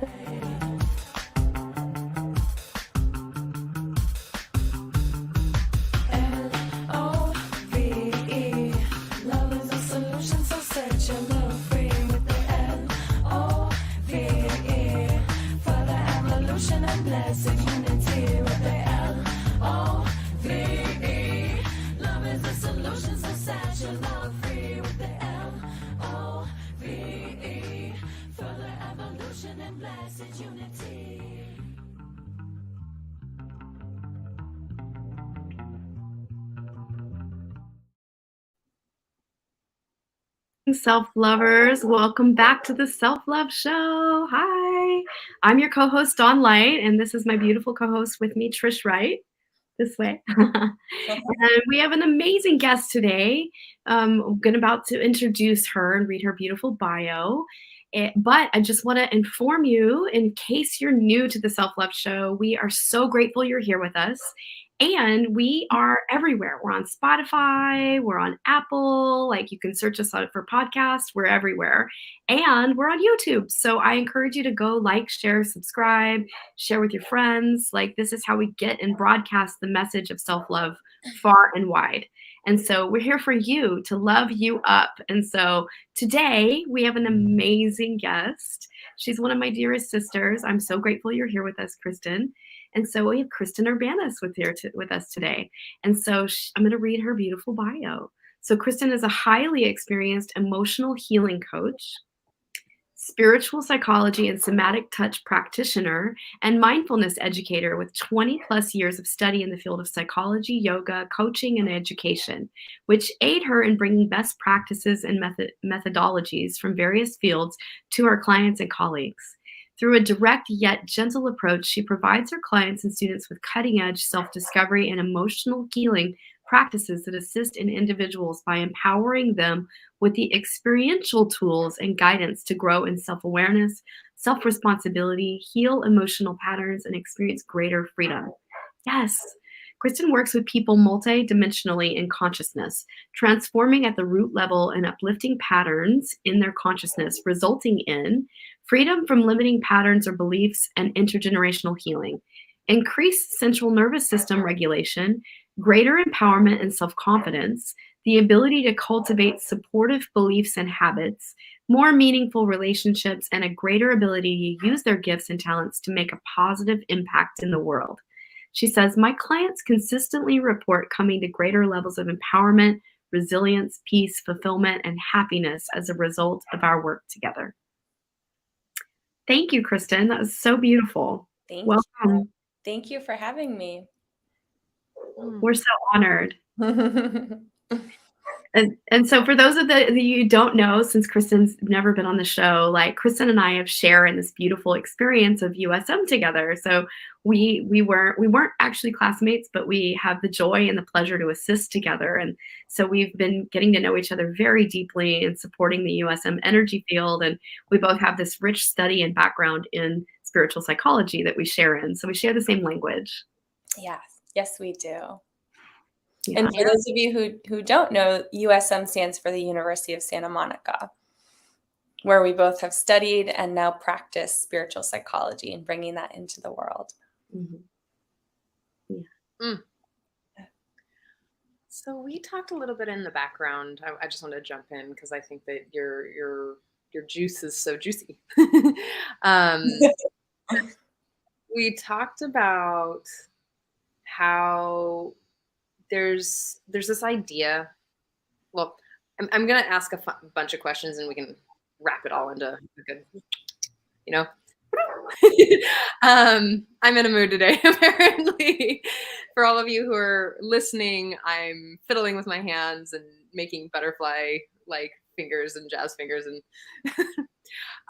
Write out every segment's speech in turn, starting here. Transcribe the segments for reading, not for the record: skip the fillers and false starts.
L-O-V-E. Love is a solution, so set your love free with the L-O-V-E. For the evolution and blessed unity with the L-O-V-E. Love is a solution, so set your love free with the L-O-V-E. For the evolution and blessed unity. Self-lovers, welcome back to the Self-Love Show. Hi, I'm your co-host, Dawn Light, and this is my beautiful co-host with me, Trish Wright. This way. And we have an amazing guest today. I'm about to introduce her and read her beautiful bio. But I just want to inform you, in case you're new to the Self-Love Show, we are so grateful you're here with us. And we are everywhere. We're on Spotify, we're on Apple, like you can search us out for podcasts, we're everywhere. And we're on YouTube. So I encourage you to go like, share, subscribe, share with your friends. Like this is how we get and broadcast the message of self-love far and wide. And so we're here for you, to love you up. And so today we have an amazing guest. She's one of my dearest sisters. I'm so grateful you're here with us, Kristin. And so we have Kristin Urbanus with us today. And so I'm going to read her beautiful bio. So Kristin is a highly experienced emotional healing coach, spiritual psychology and somatic touch practitioner, and mindfulness educator with 20 plus years of study in the field of psychology, yoga, coaching, and education, which aid her in bringing best practices and methodologies from various fields to her clients and colleagues. Through a direct yet gentle approach, she provides her clients and students with cutting-edge self-discovery and emotional healing practices that assist in individuals by empowering them with the experiential tools and guidance to grow in self-awareness, self-responsibility, heal emotional patterns, and experience greater freedom. Yes, Kristin works with people multidimensionally in consciousness, transforming at the root level and uplifting patterns in their consciousness, resulting in freedom from limiting patterns or beliefs and intergenerational healing, increased central nervous system regulation, greater empowerment and self-confidence, the ability to cultivate supportive beliefs and habits, more meaningful relationships, and a greater ability to use their gifts and talents to make a positive impact in the world. She says, my clients consistently report coming to greater levels of empowerment, resilience, peace, fulfillment, and happiness as a result of our work together. Thank you, Kristin. That was so beautiful. Welcome. You. Thank you for having me. We're so honored. And so for those of you who don't know, since Kristin's never been on the show, like Kristin and I have shared in this beautiful experience of USM together. So we weren't actually classmates, but we have the joy and the pleasure to assist together. And so we've been getting to know each other very deeply and supporting the USM energy field. And we both have this rich study and background in spiritual psychology that we share in. So we share the same language. Yes, we do. Yeah. And for those of you who don't know, USM stands for the University of Santa Monica, where we both have studied and now practice spiritual psychology and bringing that into the world. Mm-hmm. Yeah. So we talked a little bit in the background. I just want to jump in because I think that your juice is so juicy. We talked about how there's this idea. Well, I'm going to ask a bunch of questions and we can wrap it all into a good, I'm in a mood today, apparently. For all of you who are listening, I'm fiddling with my hands and making butterfly like fingers and jazz fingers.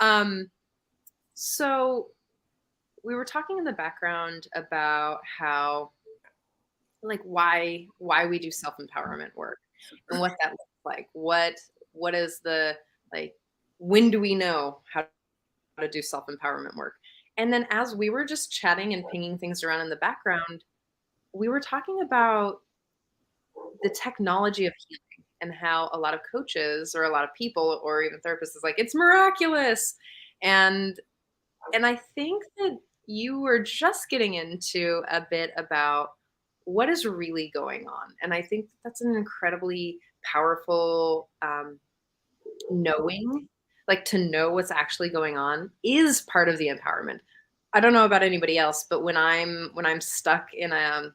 And so we were talking in the background about how, like, why we do self-empowerment work and what that looks like. What is the, like, when do we know how to do self-empowerment work? And then as we were just chatting and pinging things around in the background, we were talking about the technology of healing and how a lot of coaches or a lot of people or even therapists is like, it's miraculous. And and I think that you were just getting into a bit about what is really going on. And I think that's an incredibly powerful knowing, like to know what's actually going on is part of the empowerment. I don't know about anybody else, but when I'm stuck in a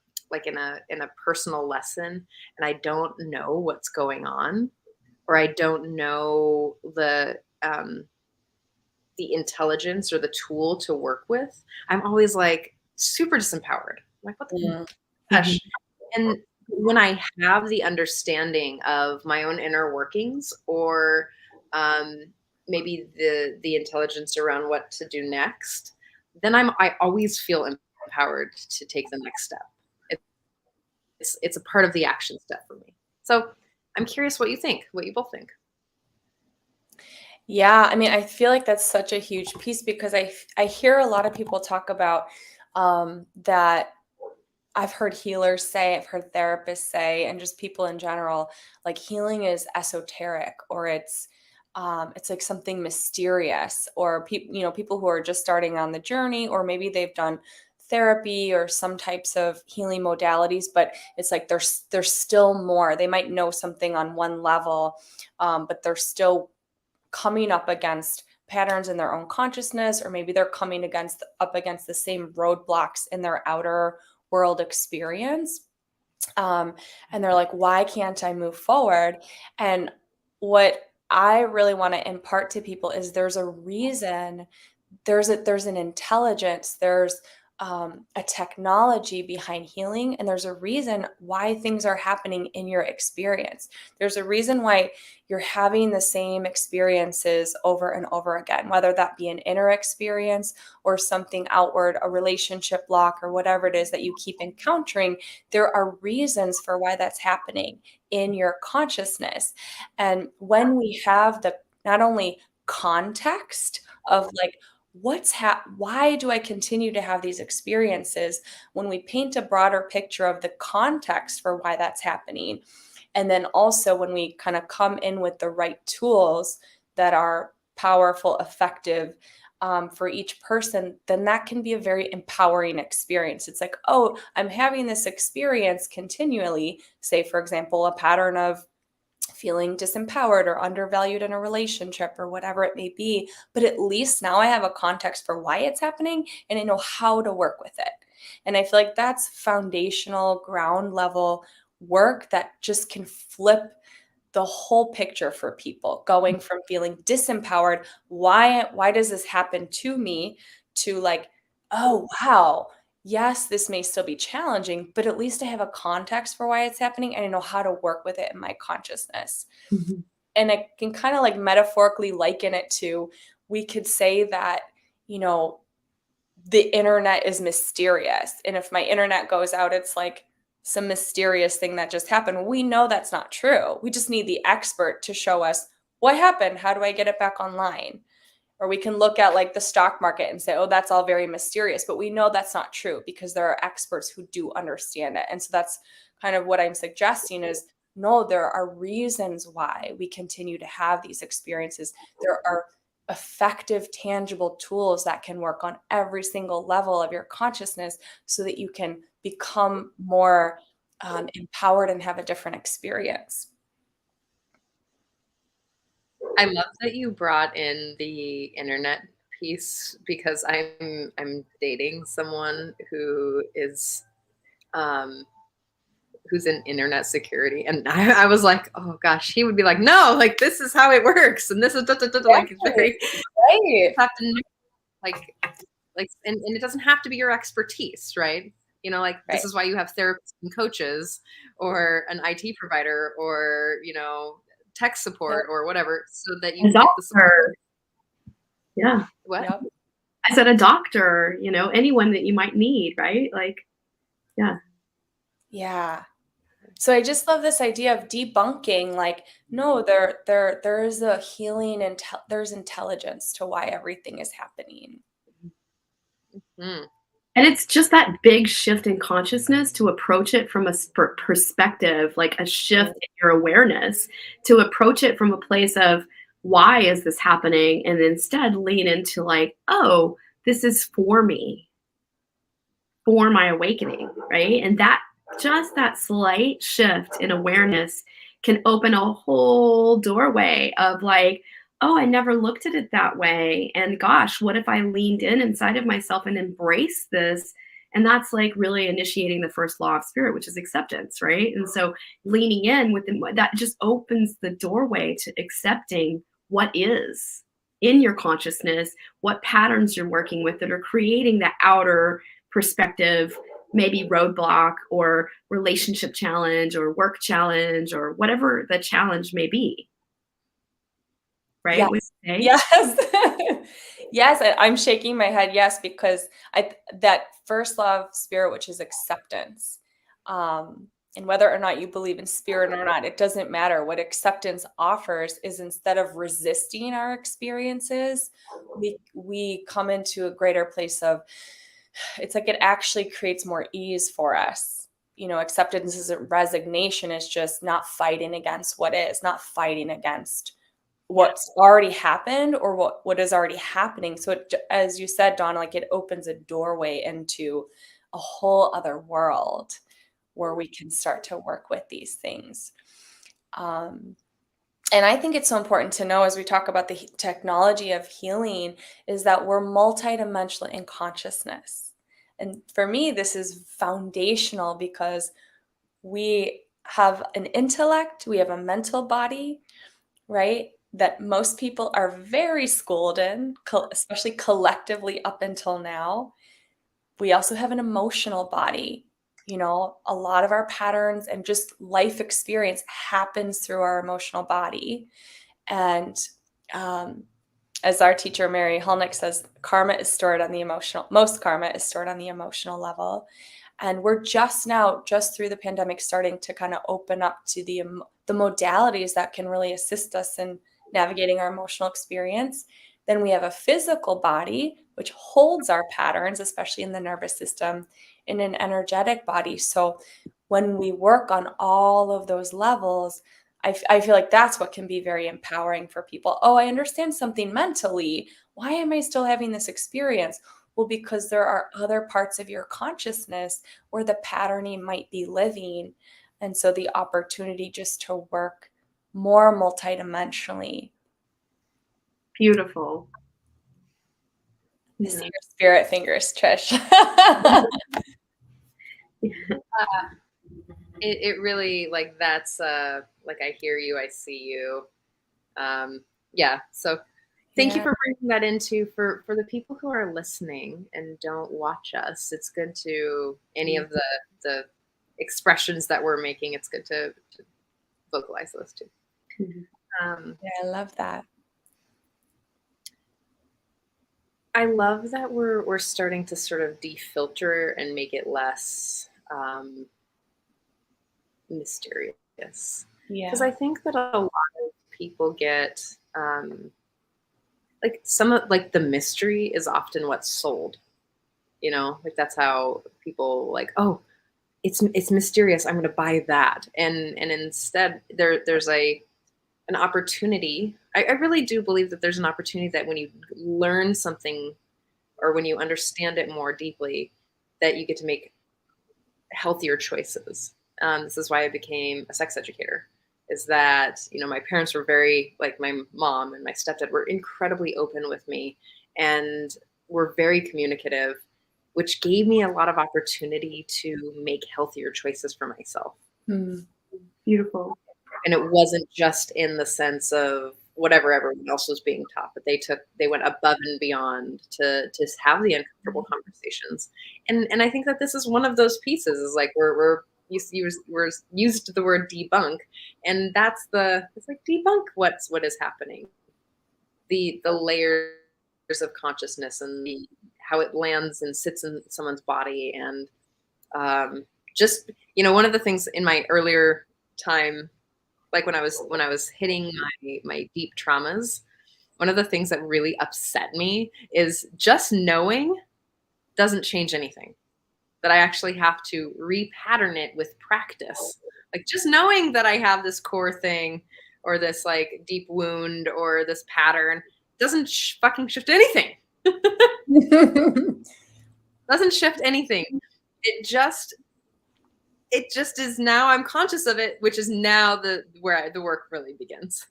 personal lesson and I don't know what's going on, or I don't know the intelligence or the tool to work with, I'm always like super disempowered. I'm like, what the gosh? And when I have the understanding of my own inner workings, or maybe the intelligence around what to do next, then I always feel empowered to take the next step. It's a part of the action step for me. So I'm curious what you both think. Yeah, I mean, I feel like that's such a huge piece because I hear a lot of people talk about that. I've heard healers say, I've heard therapists say, and just people in general, like healing is esoteric, or it's like something mysterious, or people who are just starting on the journey, or maybe they've done therapy or some types of healing modalities, but it's like there's still more. They might know something on one level, but they're still coming up against patterns in their own consciousness, or maybe they're coming up against the same roadblocks in their outer world experience. And they're like, why can't I move forward? And what I really want to impart to people is there's a reason, there's an intelligence, there's a technology behind healing, and there's a reason why things are happening in your experience. There's a reason why you're having the same experiences over and over again, whether that be an inner experience or something outward, a relationship block, or whatever it is that you keep encountering. There are reasons for why that's happening in your consciousness. And when we have the not only context of like, why do I continue to have these experiences? When we paint a broader picture of the context for why that's happening, and then also when we kind of come in with the right tools that are powerful, effective for each person, then that can be a very empowering experience. It's like, oh, I'm having this experience continually, say, for example, a pattern of feeling disempowered or undervalued in a relationship or whatever it may be. But at least now I have a context for why it's happening and I know how to work with it. And I feel like that's foundational, ground level work that just can flip the whole picture for people, going from feeling disempowered, why does this happen to me, to like, oh wow, yes, this may still be challenging, but at least I have a context for why it's happening and I know how to work with it in my consciousness. Mhm. And I can kind of like metaphorically liken it to, we could say that, the internet is mysterious. And if my internet goes out, it's like some mysterious thing that just happened. We know that's not true. We just need the expert to show us what happened. How do I get it back online? Or we can look at like the stock market and say, oh, that's all very mysterious. But we know that's not true because there are experts who do understand it. And so that's kind of what I'm suggesting is, no, there are reasons why we continue to have these experiences. There are effective, tangible tools that can work on every single level of your consciousness so that you can become more empowered and have a different experience. I love that you brought in the internet piece, because I'm dating someone who is who's in internet security, and I was like, oh gosh, he would be like, no, like this is how it works, and this is like it's very Right. have to know, like and it doesn't have to be your expertise, right? Like this is why you have therapists and coaches, or an IT provider, or tech support, or whatever, so that you A get the support. doctor. Yeah. What? Yep. I said a doctor, anyone that you might need, right? Like, yeah. Yeah. So I just love this idea of debunking, like, no, there is a healing and there's intelligence to why everything is happening. Mm. And it's just that big shift in consciousness to approach it from a perspective, like a shift in your awareness, to approach it from a place of, why is this happening? And instead lean into like, oh, this is for me, for my awakening, right? And that just that slight shift in awareness can open a whole doorway of like, oh, I never looked at it that way. And gosh, what if I leaned in inside of myself and embraced this? And that's like really initiating the first law of spirit, which is acceptance, right? And so leaning in within that just opens the doorway to accepting what is in your consciousness, what patterns you're working with that are creating the outer perspective, maybe roadblock or relationship challenge or work challenge or whatever the challenge may be. Right? Yes. Would you say? Yes. Yes, I'm shaking my head. Yes, because that first law of spirit, which is acceptance, and whether or not you believe in spirit or not, it doesn't matter. What acceptance offers is instead of resisting our experiences, we come into a greater place of, it's like it actually creates more ease for us. You know, acceptance isn't resignation, it's just not fighting against what is, not fighting against what's already happened or what is already happening. So it, as you said, Dawn, like it opens a doorway into a whole other world where we can start to work with these things. And I think it's so important to know as we talk about the technology of healing is that we're multidimensional in consciousness. And for me, this is foundational because we have an intellect, we have a mental body, right? That most people are very schooled in, especially collectively up until now. We also have an emotional body. You know, a lot of our patterns and just life experience happens through our emotional body. And as our teacher, Mary Hulnick, says, karma is stored on the emotional, most karma is stored on the emotional level. And we're just now, just through the pandemic, starting to kind of open up to the modalities that can really assist us in navigating our emotional experience. Then we have a physical body, which holds our patterns, especially in the nervous system, in an energetic body. So when we work on all of those levels, I feel like that's what can be very empowering for people. Oh, I understand something mentally. Why am I still having this experience? Well, because there are other parts of your consciousness where the patterning might be living. And so the opportunity just to work more multidimensionally. Beautiful. I see your spirit fingers, Trish. It really, like, that's like, I hear you, I see you. Yeah. So thank you for bringing that into for the people who are listening and don't watch us. It's good to any of the expressions that we're making. It's good to vocalize those too. Yeah, I love that. I love that we're starting to sort of defilter and make it less mysterious. Yeah. Because I think that a lot of people get like some of like the mystery is often what's sold. You know, like that's how people like, oh, it's mysterious, I'm gonna buy that. And instead there's an opportunity. I really do believe that there's an opportunity that when you learn something or when you understand it more deeply, that you get to make healthier choices. This is why I became a sex educator, is that, you know, my parents were very, like my mom and my stepdad were incredibly open with me and were very communicative, which gave me a lot of opportunity to make healthier choices for myself. Beautiful. And it wasn't just in the sense of whatever everyone else was being taught, but they went above and beyond to have the uncomfortable conversations. And I think that this is one of those pieces, is like we're used the word debunk, and it's like debunk what is happening, the layers of consciousness and how it lands and sits in someone's body. And just, you know, one of the things in my earlier time, like when I was hitting my deep traumas, one of the things that really upset me is just knowing doesn't change anything. That I actually have to repattern it with practice. Like just knowing that I have this core thing or this like deep wound or this pattern doesn't fucking shift anything. Doesn't shift anything. It just is now I'm conscious of it, which is now where the work really begins.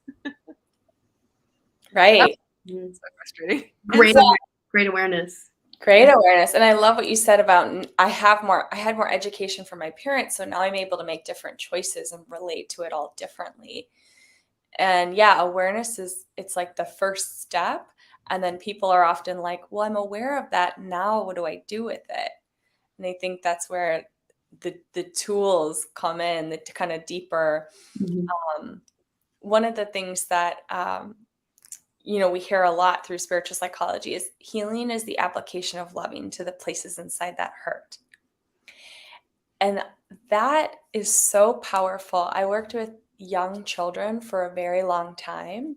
Right. That's so frustrating. Great, So- great awareness. Great awareness. And I love what you said about I had more education from my parents, so now I'm able to make different choices and relate to it all differently. And yeah, awareness it's like the first step. And then people are often like, well, I'm aware of that. Now what do I do with it? And I think that's where the tools come in, the kind of deeper. One of the things that we hear a lot through spiritual psychology is healing is the application of loving to the places inside that hurt. And that is so powerful. I worked with young children for a very long time,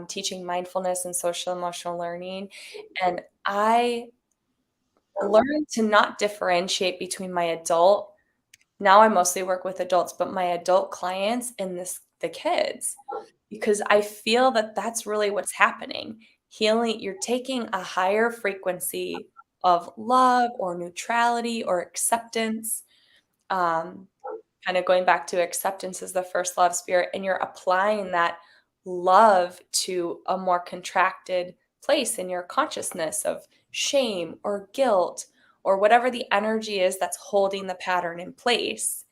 teaching mindfulness and social emotional learning. And I learned to not differentiate between my adult. Now I mostly work with adults, but my adult clients and the kids, because I feel that that's really what's happening. Healing, you're taking a higher frequency of love or neutrality or acceptance. Kind of going back to acceptance as the first law of spirit, and you're applying that love to a more contracted place in your consciousness of shame or guilt or whatever the energy is that's holding the pattern in place.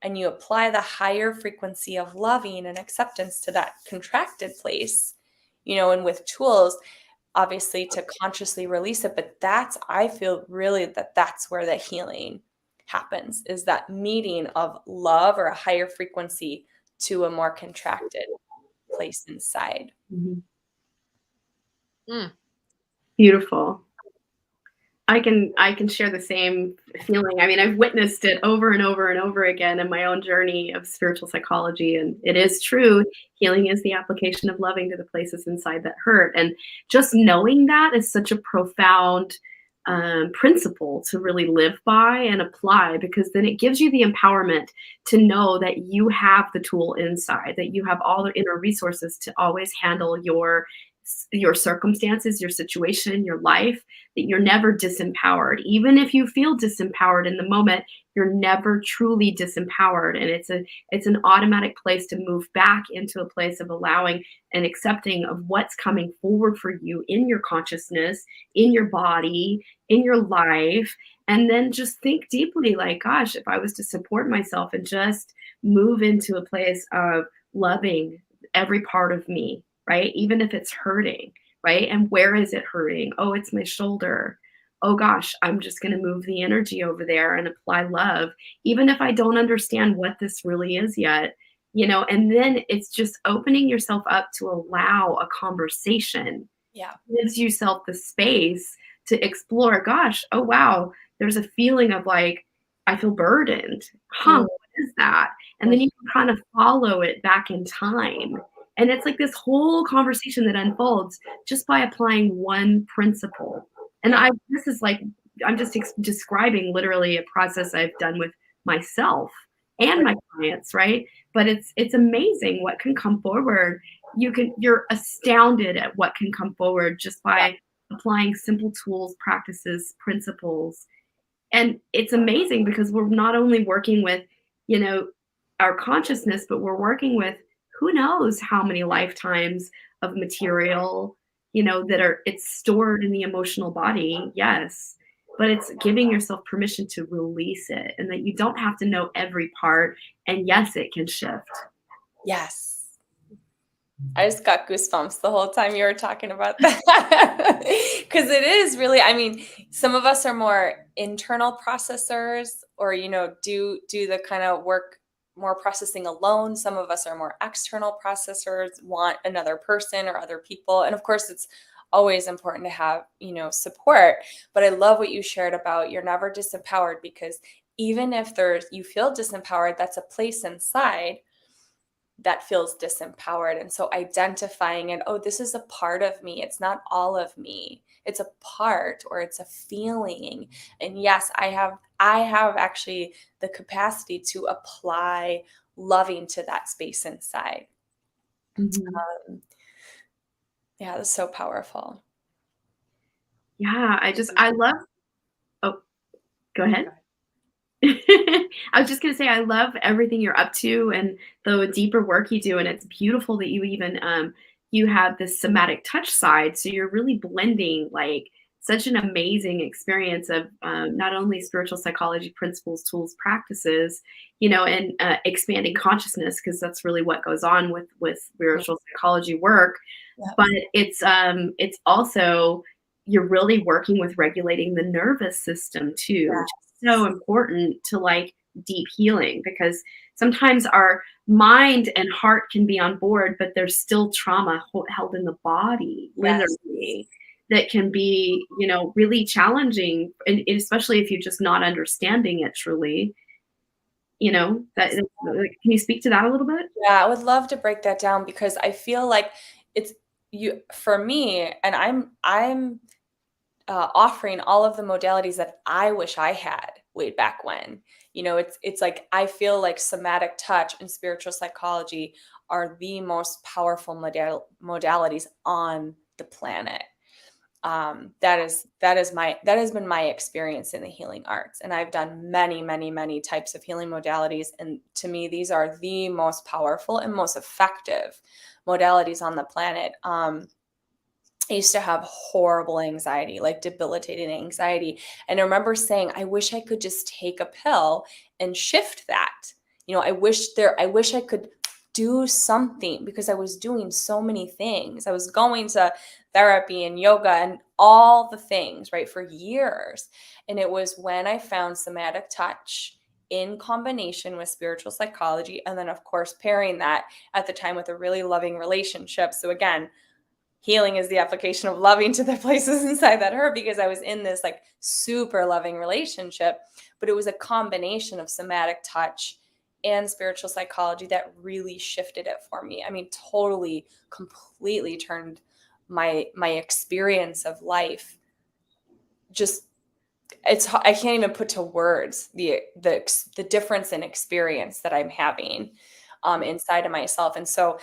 And you apply the higher frequency of loving and acceptance to that contracted place, and with tools, obviously, to consciously release it. But I feel really that's where the healing happens, is that meeting of love or a higher frequency to a more contracted place inside. Beautiful. I can share the same feeling. I mean, I've witnessed it over and over and over again in my own journey of spiritual psychology. And it is true. Healing is the application of loving to the places inside that hurt. And just knowing that is such a profound principle to really live by and apply, because then it gives you the empowerment to know that you have the tool inside, that you have all the inner resources to always handle your circumstances, your situation, your life, that you're never disempowered. Even if you feel disempowered in the moment, you're never truly disempowered. And it's an automatic place to move back into a place of allowing and accepting of what's coming forward for you in your consciousness, in your body, in your life. And then just think deeply, like, gosh, if I was to support myself and just move into a place of loving every part of me, right? Even if it's hurting, right? And where is it hurting? Oh, it's my shoulder. Oh gosh, I'm just going to move the energy over there and apply love, even if I don't understand what this really is yet, and then it's just opening yourself up to allow a conversation. Yeah. Gives yourself the space to explore, gosh, oh wow, there's a feeling of like, I feel burdened. What is that? And then you can kind of follow it back in time. And it's like this whole conversation that unfolds just by applying one principle. And I'm just describing literally a process I've done with myself and my clients, right? But it's amazing what can come forward. You're astounded at what can come forward just by applying simple tools, practices, principles. And it's amazing because we're not only working with, our consciousness, but we're working with who knows how many lifetimes of material, it's stored in the emotional body. Yes. But it's giving yourself permission to release it, and that you don't have to know every part. And yes, it can shift. Yes. I just got goosebumps the whole time you were talking about that. Because it is really, I mean, some of us are more internal processors, or, do the kind of work more processing alone. Some of us are more external processors, want another person or other people. And of course, it's always important to have, support. But I love what you shared about you're never disempowered, because even if you feel disempowered, that's a place inside that feels disempowered. And so identifying it, oh, this is a part of me. It's not all of me. It's a part, or it's a feeling. And yes, I have actually the capacity to apply loving to that space inside. Mm-hmm. Yeah, that's so powerful. Yeah, I love, oh, go ahead. Go ahead. I was just gonna say I love everything you're up to and the deeper work you do, and it's beautiful that you even you have this somatic touch side. So you're really blending like such an amazing experience of not only spiritual psychology principles, tools, practices, and expanding consciousness, because that's really what goes on with spiritual psychology work. Yeah. But it's also you're really working with regulating the nervous system too, which is so important to like deep healing, because sometimes our mind and heart can be on board, but there's still trauma held in the body, literally, that can be, really challenging, and especially if you're just not understanding it truly. Can you speak to that a little bit? Yeah, I would love to break that down because I feel like it's you for me, and I'm offering all of the modalities that I wish I had way back when. It's like I feel like somatic touch and spiritual psychology are the most powerful modalities on the planet. That has been my experience in the healing arts, and I've done many, many, many types of healing modalities, and to me these are the most powerful and most effective modalities on the planet. I used to have horrible anxiety, like debilitating anxiety, and I remember saying, I wish I could just take a pill and shift that. I wish I could do something, because I was doing so many things. I was going to therapy and yoga and all the things, right, for years. And it was when I found somatic touch in combination with spiritual psychology, and then of course pairing that at the time with a really loving relationship. So again, healing is the application of loving to the places inside that hurt, because I was in this like super loving relationship, but it was a combination of somatic touch and spiritual psychology that really shifted it for me. I mean, totally, completely turned my experience of life. Just I can't even put to words the difference in experience that I'm having inside of myself. And so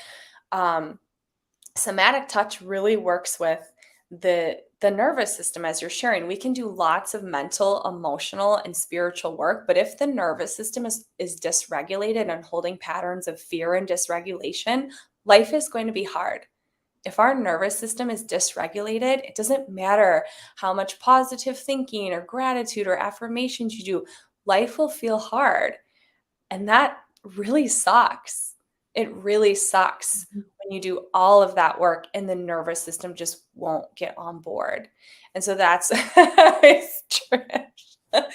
somatic touch really works with the nervous system. As you're sharing, we can do lots of mental, emotional, and spiritual work, but if the nervous system is dysregulated and holding patterns of fear and dysregulation, life is going to be hard. If our nervous system is dysregulated, it doesn't matter how much positive thinking or gratitude or affirmations you do, life will feel hard. And that really sucks. It really sucks when you do all of that work and the nervous system just won't get on board. And so that's it's trash.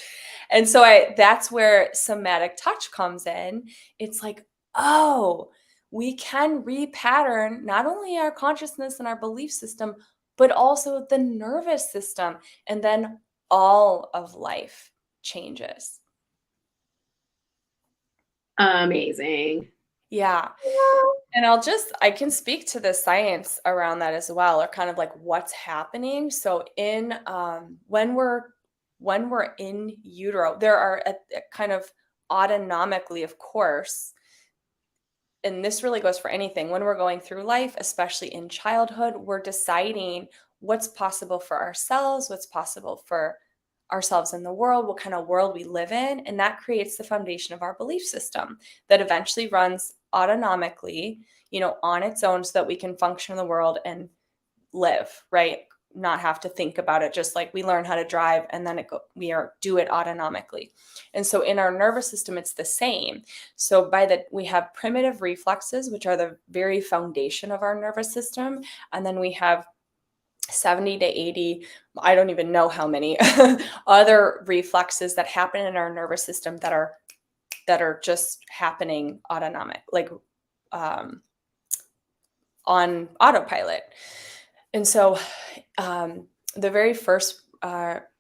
And so that's where somatic touch comes in. It's like, oh, we can repattern not only our consciousness and our belief system, but also the nervous system. And then all of life changes. Amazing. Yeah. And I can speak to the science around that as well, or kind of like what's happening. So when we're in utero, there are a kind of autonomically, of course, and this really goes for anything, when we're going through life, especially in childhood, we're deciding what's possible for ourselves, what's possible for ourselves in the world, what kind of world we live in. And that creates the foundation of our belief system that eventually runs autonomically, on its own, so that we can function in the world and live, right? Not have to think about it, just like we learn how to drive and then do it autonomically. And so in our nervous system, it's the same. So we have primitive reflexes, which are the very foundation of our nervous system. And then we have 70 to 80, I don't even know how many other reflexes that happen in our nervous system that are just happening autonomic, like on autopilot. And so the very first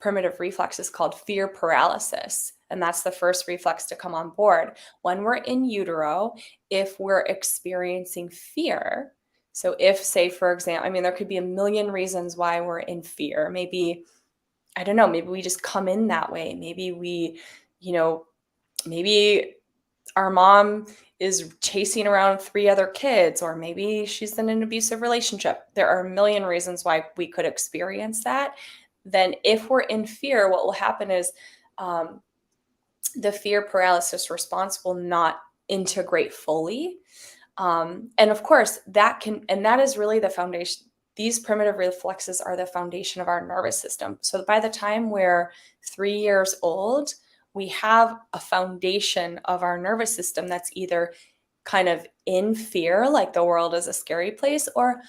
primitive reflex is called fear paralysis. And that's the first reflex to come on board. When we're in utero, if we're experiencing fear, so if, say, for example, there could be a million reasons why we're in fear. Maybe, I don't know, maybe we just come in that way. Maybe maybe our mom is chasing around 3 other kids, or maybe she's in an abusive relationship. There are a million reasons why we could experience that. then if we're in fear, what will happen is the fear paralysis response will not integrate fully. And of course, that is really the foundation. These primitive reflexes are the foundation of our nervous system. So by the time we're 3 years old, we have a foundation of our nervous system that's either kind of in fear, like the world is a scary place, or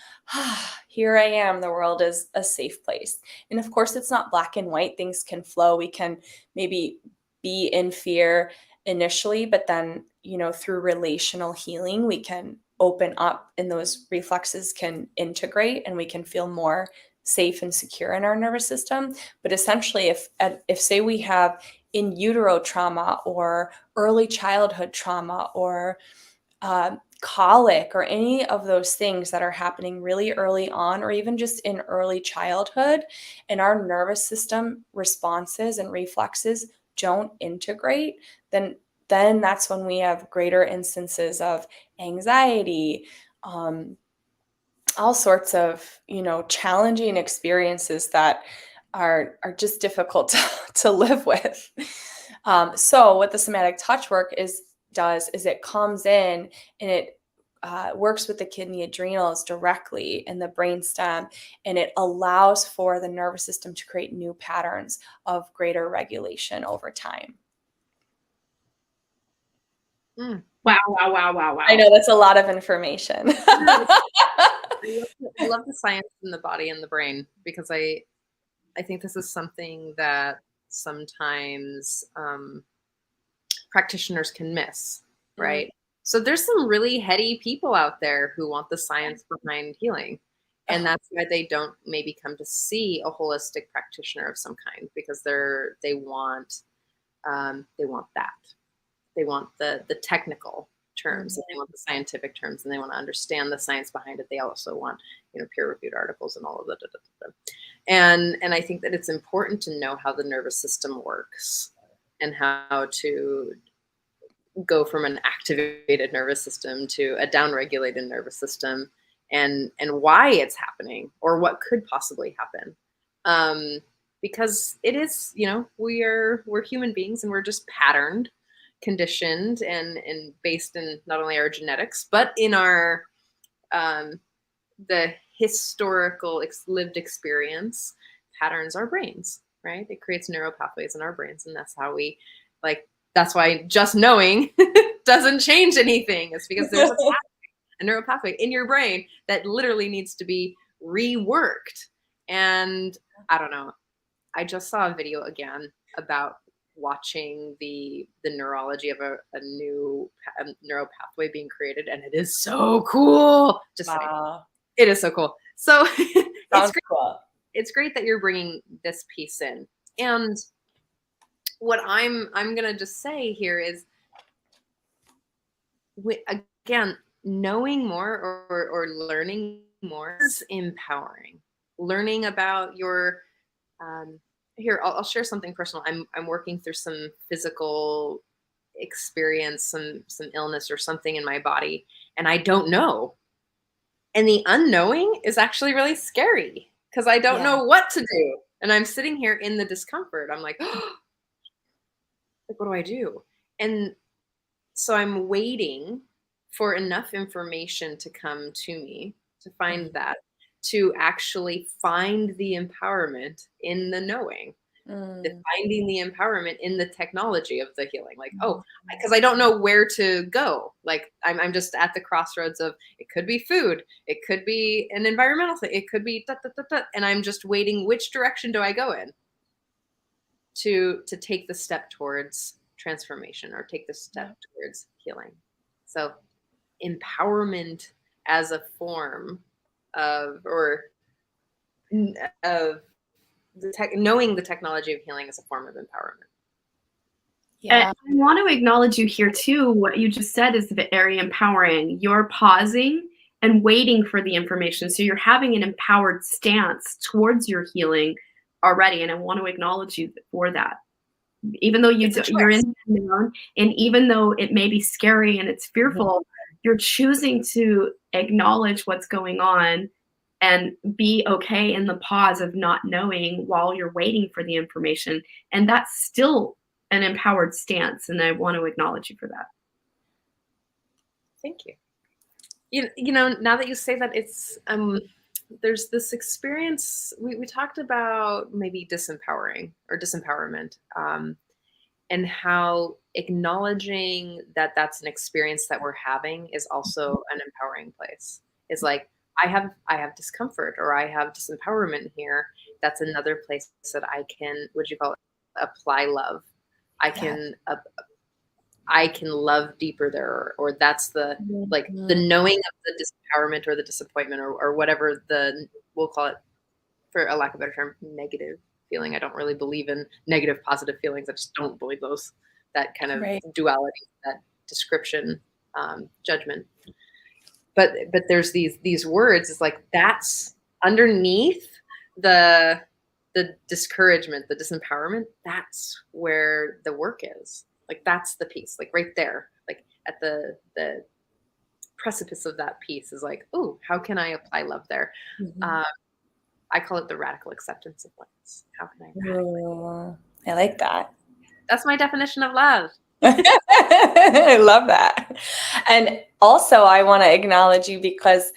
here I am, the world is a safe place. And of course, it's not black and white. Things can flow. We can maybe be in fear initially, but then, through relational healing, we can open up and those reflexes can integrate and we can feel more safe and secure in our nervous system. But essentially, if say we have in utero trauma or early childhood trauma or colic or any of those things that are happening really early on, or even just in early childhood, and our nervous system responses and reflexes don't integrate, then that's when we have greater instances of anxiety, all sorts of, challenging experiences that are just difficult to live with. So what the somatic touch work does is it comes in and it works with the kidney adrenals directly in the brainstem, and it allows for the nervous system to create new patterns of greater regulation over time. Wow, wow, wow, wow, wow. I know that's a lot of information. I love the science in the body and the brain, because I think this is something that sometimes practitioners can miss, right? Mm-hmm. So there's some really heady people out there who want the science behind healing. And that's why they don't maybe come to see a holistic practitioner of some kind, because they want that. They want the technical terms, and they want the scientific terms, and they want to understand the science behind it. They also want, peer-reviewed articles and all of that. And I think that it's important to know how the nervous system works and how to go from an activated nervous system to a downregulated nervous system, and why it's happening or what could possibly happen. Because it is, we're human beings, and we're just patterned, conditioned, and based in not only our genetics, but in our the historical lived experience patterns our brains, right? It creates neural pathways in our brains, and that's how we that's why just knowing doesn't change anything. It's because there's a neural pathway in your brain that literally needs to be reworked. And I don't know, I just saw a video again about watching the neurology of a new neural pathway being created, and it is so cool. It is so cool. So it's great. Cool. It's great that you're bringing this piece in. And what I'm gonna just say here is, again, knowing more or learning more is empowering. Learning about your here, I'll share something personal. I'm working through some physical experience, some illness or something in my body, and I don't know. And the unknowing is actually really scary, because I don't know what to do. And I'm sitting here in the discomfort. I'm like, what do I do? And so I'm waiting for enough information to come to me to find that, to actually find the empowerment in the knowing, finding the empowerment in the technology of the healing. Because I don't know where to go. I'm just at the crossroads of, it could be food, it could be an environmental thing, it could be and I'm just waiting, which direction do I go in to take the step towards transformation or take the step towards healing. So empowerment as a form of knowing the technology of healing is a form of empowerment. Yeah. And I want to acknowledge you here too. What you just said is very empowering. You're pausing and waiting for the information. So you're having an empowered stance towards your healing already. And I want to acknowledge you for that. Even though you're in the unknown, and even though it may be scary and it's fearful, you're choosing to acknowledge what's going on and be okay in the pause of not knowing while you're waiting for the information. And that's still an empowered stance. And I want to acknowledge you for that. Thank you. You know, now that you say that, it's there's this experience we talked about, maybe disempowering or disempowerment, and how acknowledging that that's an experience that we're having is also an empowering place. It's like, I have discomfort, or I have disempowerment here. That's another place that I can, what do you call it, apply love. I can love deeper there, or that's the, like, the knowing of the disempowerment or the disappointment, or whatever we'll call it, for a lack of a better term, negative feeling. I don't really believe in negative, positive feelings. I just don't believe those, that kind of duality, that description, judgment. But there's these words. It's like, that's underneath the discouragement, the disempowerment. That's where the work is. Like, that's the piece, like right there, like at the precipice of that piece is like, oh, how can I apply love there? I call it the radical acceptance of what's. How can I radically? I like that. That's my definition of love. I love that. And also, I want to acknowledge you, because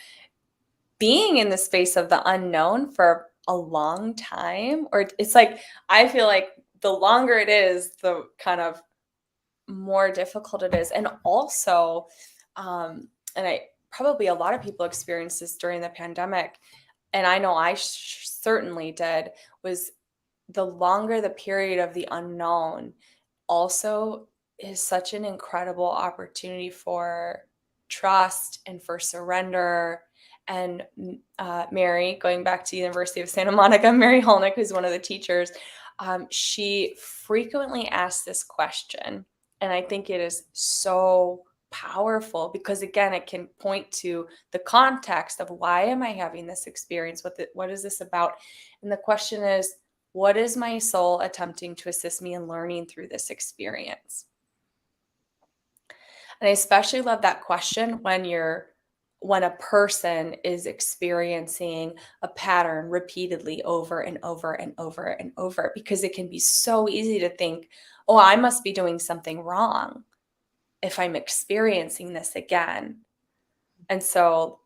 being in the space of the unknown for a long time, or it's like, I feel like the longer it is, the kind of more difficult it is. And also, and probably a lot of people experienced this during the pandemic, and I know I certainly did, was the longer the period of the unknown also is such an incredible opportunity for trust and for surrender. And Mary, going back to University of Santa Monica, Mary Holnick, who's one of the teachers, she frequently asks this question. And I think it is so powerful, because again, it can point to the context of, why am I having this experience? What is this about? And the question is, what is my soul attempting to assist me in learning through this experience? And I especially love that question when a person is experiencing a pattern repeatedly over and over and over and over, because it can be so easy to think, oh, I must be doing something wrong if I'm experiencing this again. And so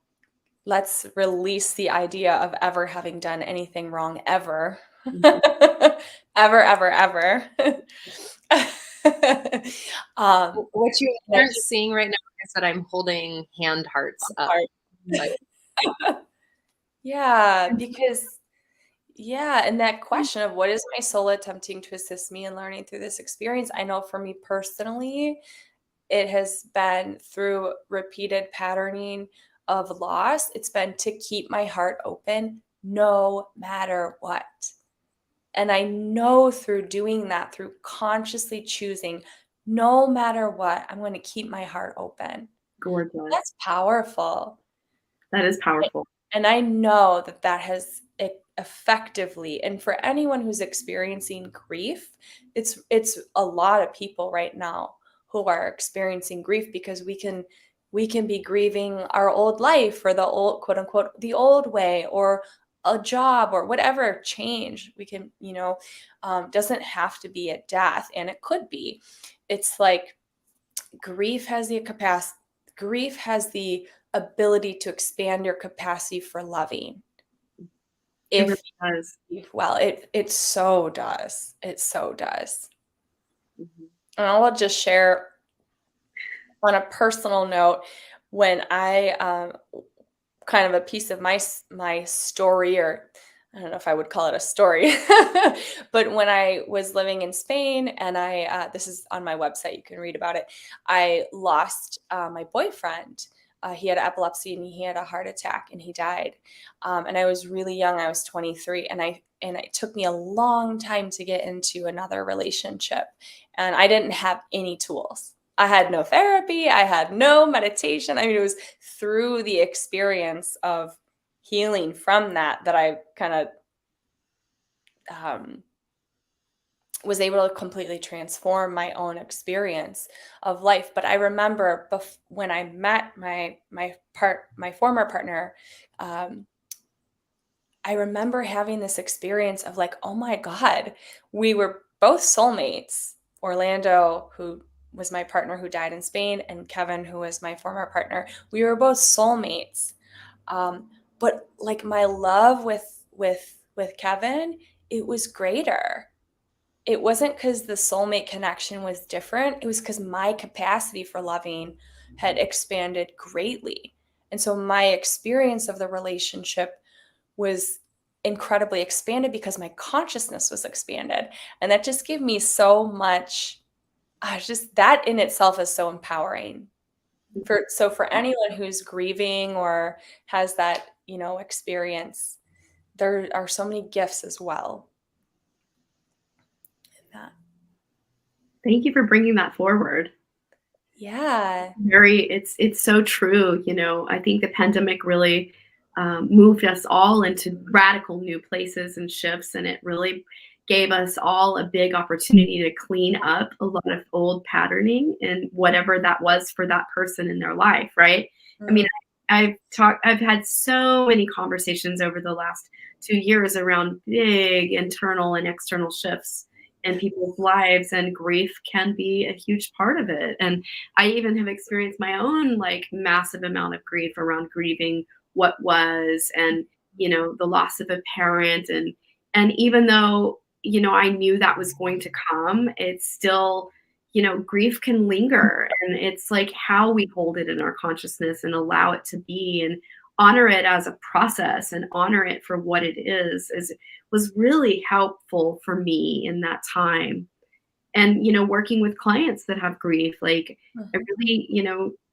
let's release the idea of ever having done anything wrong ever. Ever, ever, ever. What you aren't seeing right now is that I'm holding hand hearts up. Like, yeah, because and that question of, what is my soul attempting to assist me in learning through this experience? I know for me personally, it has been through repeated patterning of loss. It's been to keep my heart open no matter what. And I know through doing that, through consciously choosing, no matter what, I'm going to keep my heart open. Gorgeous. That's powerful. That is powerful. And I know that has effectively, and for anyone who's experiencing grief, it's a lot of people right now who are experiencing grief, because we can be grieving our old life, or the old, quote unquote, the old way, or a job, or whatever change. We can, doesn't have to be a death, and it could be. It's like, grief has the ability to expand your capacity for loving. It really does. Well, it so does. It so does. Mm-hmm. And I will just share on a personal note, when I kind of a piece of my story, or I don't know if I would call it a story, but when I was living in Spain, and this is on my website, you can read about it. I lost my boyfriend. He had epilepsy, and he had a heart attack, and he died. And I was really young. I was 23, and it took me a long time to get into another relationship, and I didn't have any tools. I had no therapy. I had no meditation. I mean, it was through the experience of healing from that I kind of was able to completely transform my own experience of life. But I remember when I met my former partner, I remember having this experience of like, oh my God, we were both soulmates. Orlando, who was my partner who died in Spain, and Kevin, who was my former partner, we were both soulmates. But like my love with Kevin, it was greater. It wasn't because the soulmate connection was different. It was because my capacity for loving had expanded greatly. And so my experience of the relationship was incredibly expanded because my consciousness was expanded. And that just gave me so much, just that in itself is so empowering. For anyone who's grieving or has that, experience, there are so many gifts as well in that. Thank you for bringing that forward. Yeah. It's so true. I think the pandemic really moved us all into radical new places and shifts, and it really gave us all a big opportunity to clean up a lot of old patterning and whatever that was for that person in their life, right? I mean, I've had so many conversations over the last 2 years around big internal and external shifts in people's lives, and grief can be a huge part of it. And I even have experienced my own like massive amount of grief around grieving what was, and the loss of a parent, and even though I knew that was going to come, it's still, grief can linger, and it's like how we hold it in our consciousness and allow it to be, and honor it as a process and honor it for what it is was really helpful for me in that time. And working with clients that have grief, like I really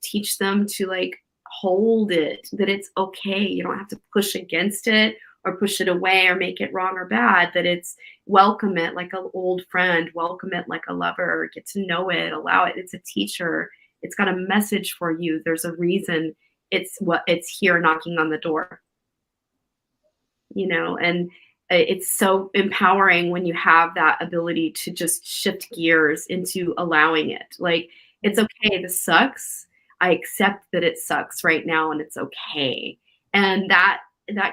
teach them to like hold it, that it's okay. You don't have to push against it or push it away or make it wrong or bad, that it's welcome it like an old friend, welcome it like a lover, get to know it, allow it. It's a teacher. It's got a message for you. There's a reason it's here knocking on the door, and it's so empowering when you have that ability to just shift gears into allowing it. Like, it's okay, this sucks. I accept that it sucks right now, and it's okay. And that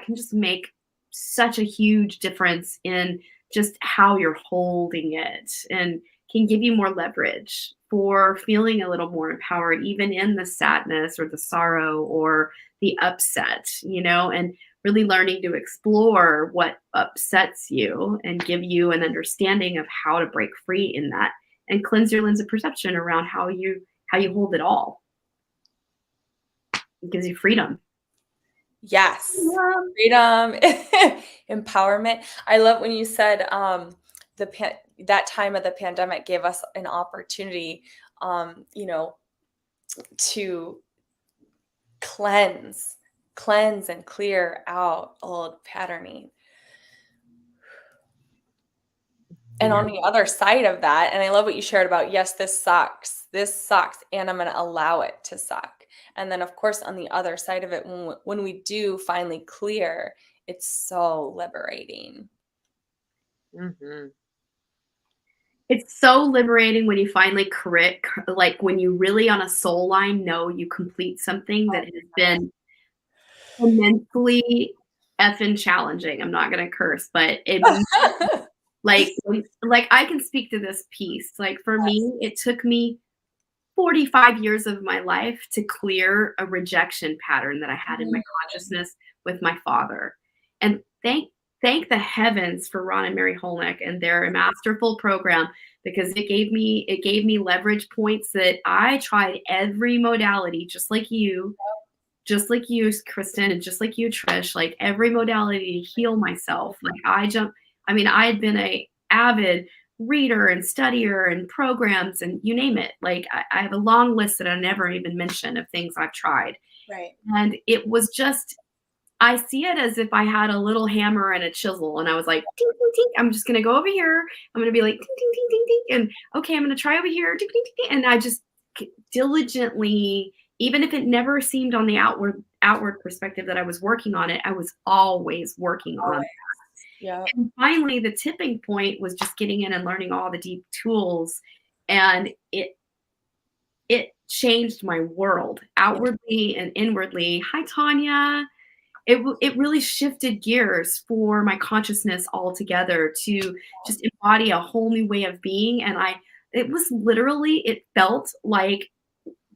can just make such a huge difference in just how you're holding it, and can give you more leverage for feeling a little more empowered, even in the sadness or the sorrow or the upset, and really learning to explore what upsets you and give you an understanding of how to break free in that and cleanse your lens of perception around how you hold it all. It gives you freedom. Yes. Freedom, empowerment. I love when you said that time of the pandemic gave us an opportunity, to cleanse and clear out old patterning. And on the other side of that, and I love what you shared about, yes, this sucks, and I'm going to allow it to suck. And then, of course, on the other side of it, when we do finally clear, it's so liberating. Mm-hmm. It's so liberating when you finally like when you really on a soul line know you complete something that has been immensely effing challenging. I'm not going to curse, but like I can speak to this piece. Like for me, it took me 45 years of my life to clear a rejection pattern that I had in my consciousness with my father. And thank the heavens for Ron and Mary Holnick and their masterful program, because it gave me leverage points that I tried every modality, just like you, Kristin, and just like you, Trish, like every modality to heal myself. Like I had been a avid reader and studier and programs and you name it. Like I have a long list that I never even mentioned of things I've tried. Right. And it was just, I see it as if I had a little hammer and a chisel, and I was like, tink, tink, tink. I'm just going to go over here. I'm going to be like, tink, tink, tink, tink, tink. And okay, I'm going to try over here. Tink, tink, tink, tink. And I just diligently, even if it never seemed on the outward perspective that I was working on it, I was always working on it. Yeah. And finally, the tipping point was just getting in and learning all the deep tools. And it changed my world outwardly and inwardly. Hi, Tanya. it really shifted gears for my consciousness altogether to just embody a whole new way of being. And it was literally, it felt like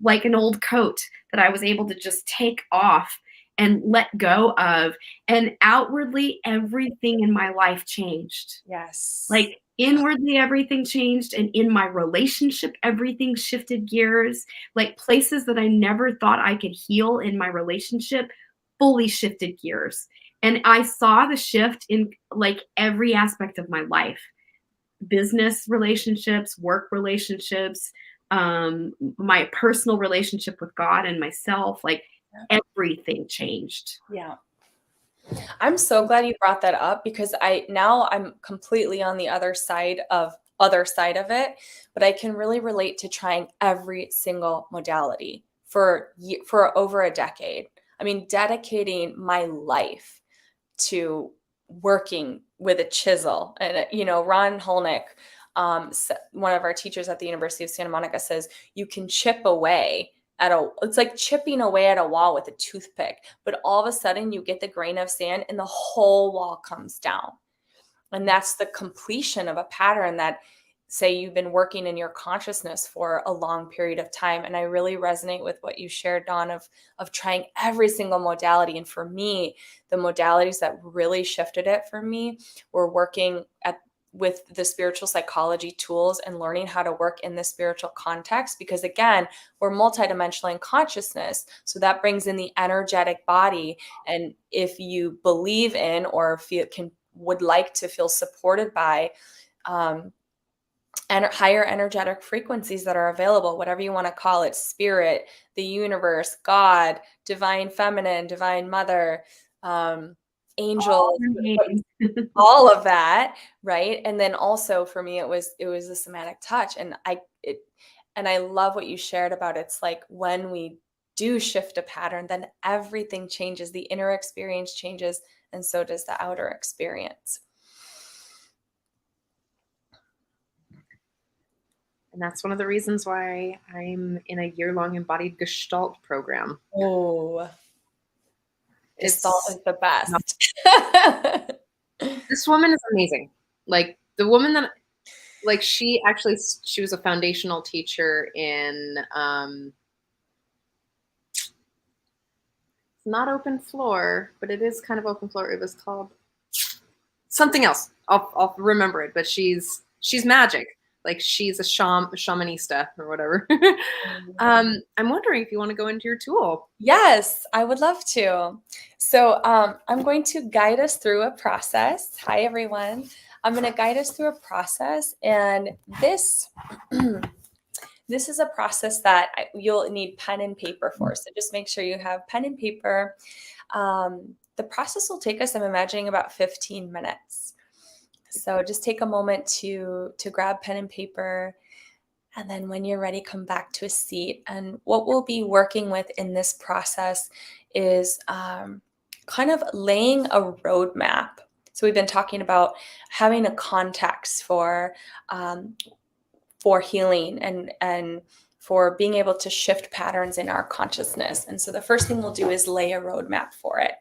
an old coat that I was able to just take off and let go of. And outwardly, everything in my life changed. Yes. Like inwardly, everything changed. And in my relationship, everything shifted gears. Like places that I never thought I could heal in my relationship fully shifted gears. And I saw the shift in like every aspect of my life, business relationships, work relationships, my personal relationship with God and myself, like everything changed. Yeah. I'm so glad you brought that up, because I'm completely on the other side of it, but I can really relate to trying every single modality for over a decade. I mean, dedicating my life to working with a chisel. And, Ron Holnick, one of our teachers at the University of Santa Monica, says you can chip away it's like chipping away at a wall with a toothpick, but all of a sudden you get the grain of sand and the whole wall comes down. And that's the completion of a pattern that, say, you've been working in your consciousness for a long period of time. And I really resonate with what you shared, Dawn, of trying every single modality. And for me, the modalities that really shifted it for me were working with the spiritual psychology tools and learning how to work in the spiritual context, because again, we're multidimensional in consciousness. So that brings in the energetic body. And if you believe in, or would like to feel supported by, and higher energetic frequencies that are available, whatever you want to call it, spirit, the universe, God, divine feminine, divine mother, angels, all of that, right? And then also for me, it was the somatic touch. And I love what you shared about, it's like when we do shift a pattern, then everything changes. The inner experience changes, and so does the outer experience. And that's one of the reasons why I'm in a year-long embodied Gestalt program. Oh, Gestalt is the best. This woman is amazing. Like the woman that, like she was a foundational teacher in, it's not open floor, but it is kind of open floor. It was called something else. I'll remember it, but she's magic. Like she's a shamanista or whatever. I'm wondering if you want to go into your tool. Yes, I would love to. So I'm going to guide us through a process. Hi, everyone. I'm going to guide us through a process. And this is a process that you'll need pen and paper for. So just make sure you have pen and paper. The process will take us, I'm imagining, about 15 minutes. So just take a moment to grab pen and paper. And then when you're ready, come back to a seat. And what we'll be working with in this process is kind of laying a roadmap. So we've been talking about having a context for healing and for being able to shift patterns in our consciousness. And so the first thing we'll do is lay a roadmap for it.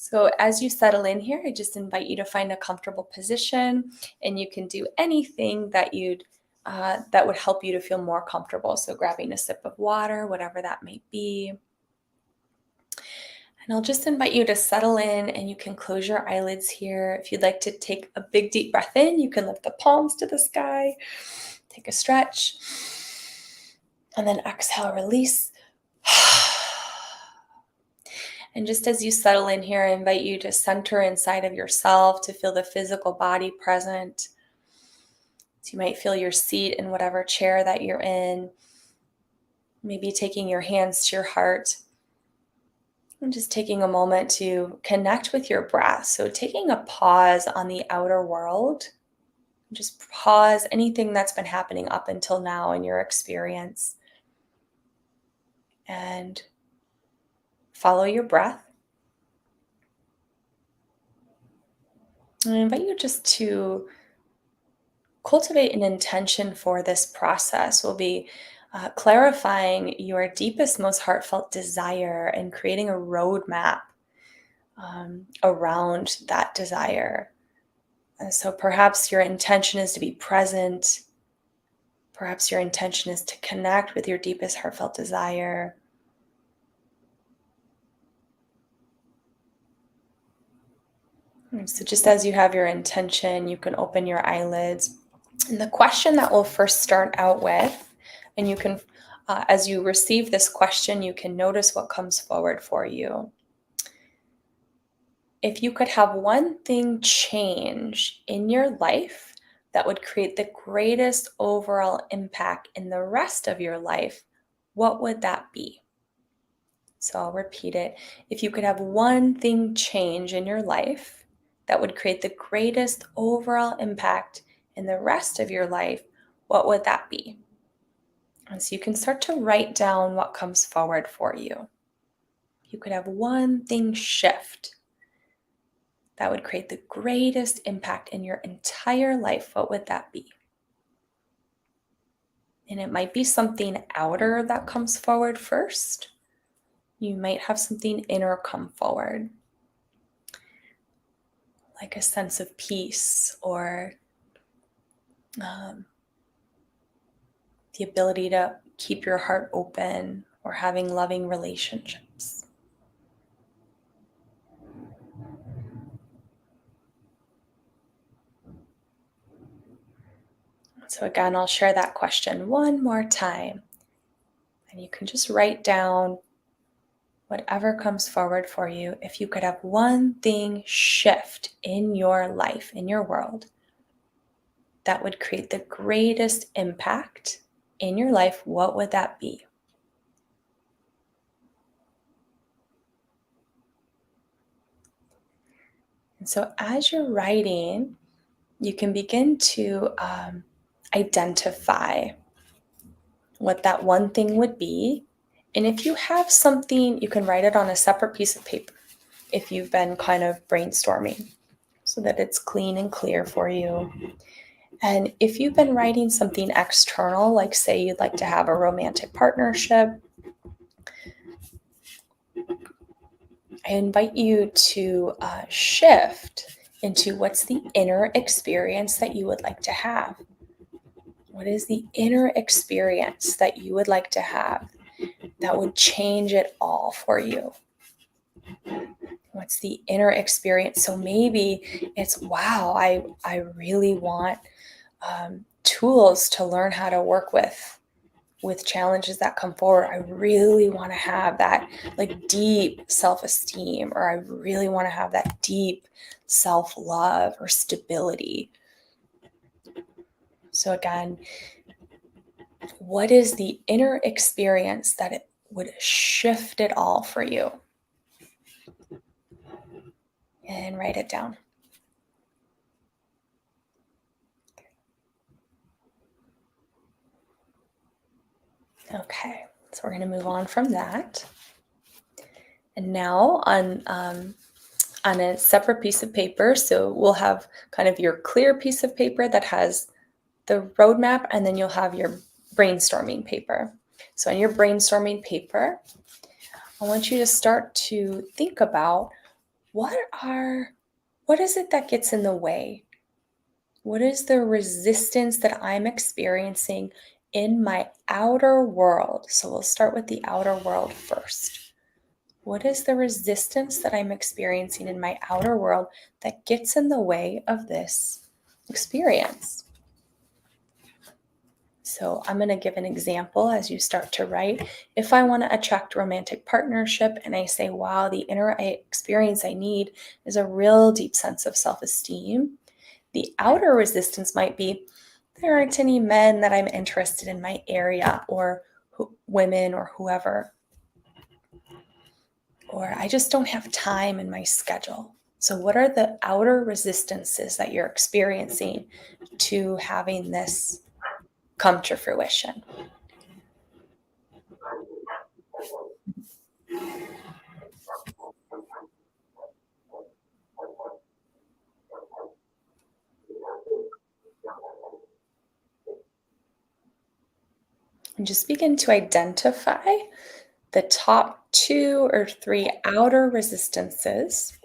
So as you settle in here, I just invite you to find a comfortable position, and you can do anything that that would help you to feel more comfortable. So grabbing a sip of water, whatever that may be. And I'll just invite you to settle in, and you can close your eyelids here. If you'd like to take a big deep breath in, you can lift the palms to the sky, take a stretch, and then exhale, release. And just as you settle in here, I invite you to center inside of yourself, to feel the physical body present. So you might feel your seat in whatever chair that you're in, maybe taking your hands to your heart, and just taking a moment to connect with your breath. So taking a pause on the outer world, just pause anything that's been happening up until now in your experience, and follow your breath. And I invite you just to cultivate an intention for this process. We'll be clarifying your deepest, most heartfelt desire and creating a roadmap around that desire. And so perhaps your intention is to be present. Perhaps your intention is to connect with your deepest heartfelt desire. So just as you have your intention, you can open your eyelids. And the question that we'll first start out with, and you can, as you receive this question, you can notice what comes forward for you. If you could have one thing change in your life that would create the greatest overall impact in the rest of your life, what would that be? So I'll repeat it. If you could have one thing change in your life that would create the greatest overall impact in the rest of your life, what would that be? And so you can start to write down what comes forward for you. You could have one thing shift that would create the greatest impact in your entire life. What would that be? And it might be something outer that comes forward first. You might have something inner come forward, like a sense of peace or the ability to keep your heart open or having loving relationships. So again, I'll share that question one more time. And you can just write down whatever comes forward for you. If you could have one thing shift in your life, in your world, that would create the greatest impact in your life, what would that be? And so as you're writing, you can begin to identify what that one thing would be. And if you have something, you can write it on a separate piece of paper if you've been kind of brainstorming so that it's clean and clear for you. And if you've been writing something external, like say you'd like to have a romantic partnership, I invite you to shift into what's the inner experience that you would like to have. What is the inner experience that you would like to have that would change it all for you? What's the inner experience? So maybe it's, wow, I really want tools to learn how to work with challenges that come forward. I really want to have that like deep self-esteem, or I really want to have that deep self-love or stability. So again, what is the inner experience that it would shift it all for you? And write it down. Okay, so we're going to move on from that. And now on a separate piece of paper, so we'll have kind of your clear piece of paper that has the roadmap, and then you'll have your brainstorming paper. So on your brainstorming paper, I want you to start to think about what is it that gets in the way? What is the resistance that I'm experiencing in my outer world? So we'll start with the outer world first. What is the resistance that I'm experiencing in my outer world that gets in the way of this experience? So I'm going to give an example as you start to write. If I want to attract romantic partnership and I say, wow, the inner experience I need is a real deep sense of self-esteem, the outer resistance might be, there aren't any men that I'm interested in my area, or women or whoever. Or I just don't have time in my schedule. So what are the outer resistances that you're experiencing to having this come to fruition? And just begin to identify the top 2 or 3 outer resistances